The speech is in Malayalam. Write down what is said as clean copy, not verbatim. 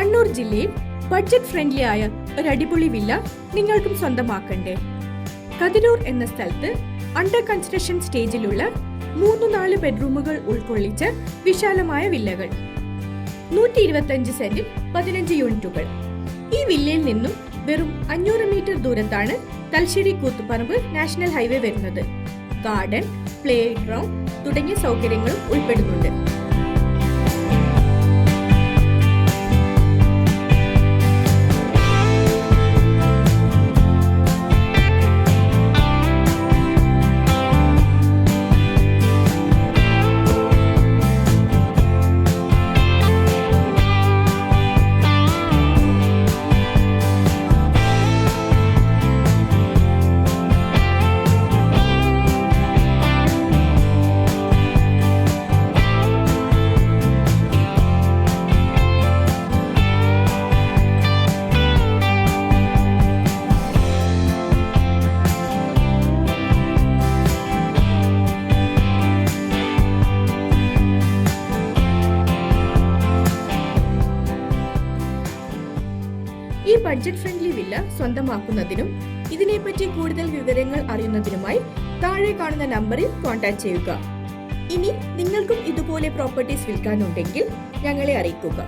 കണ്ണൂർ ജില്ലയിൽ ബഡ്ജറ്റ് ഫ്രണ്ട്ലി ആയ ഒരു അടിപൊളി വില്ല നിങ്ങൾക്കും സ്വന്തമാക്കണ്ടേ? കതിരൂർ എന്ന സ്ഥലത്ത് അണ്ടർ കൺസ്ട്രക്ഷൻ സ്റ്റേജിലുള്ള 3-4 ബെഡ്റൂമുകൾ ഉൾക്കൊള്ളിച്ച വിശാലമായ വില്ലകൾ, 125 സെന്റിൽ 15 യൂണിറ്റുകൾ. ഈ വില്ലയിൽ നിന്നും വെറും 500 മീറ്റർ ദൂരത്താണ് തലശ്ശേരി കൂത്തുപറമ്പ് നാഷണൽ ഹൈവേ വരുന്നത്. ഗാർഡൻ, പ്ലേ ഗ്രൗണ്ട് തുടങ്ങിയ സൗകര്യങ്ങളും ഉൾപ്പെടുന്നുണ്ട്. ഈ ബഡ്ജറ്റ് ഫ്രണ്ട്ലി വില്ല സ്വന്തമാക്കുന്നതിനും ഇതിനെപ്പറ്റി കൂടുതൽ വിവരങ്ങൾ അറിയുന്നതിനുമായി താഴെ കാണുന്ന നമ്പറിൽ കോൺടാക്ട് ചെയ്യുക. ഇനി നിങ്ങൾക്കും ഇതുപോലെ പ്രോപ്പർട്ടീസ് വിൽക്കാനുണ്ടെങ്കിൽ ഞങ്ങളെ അറിയിക്കുക.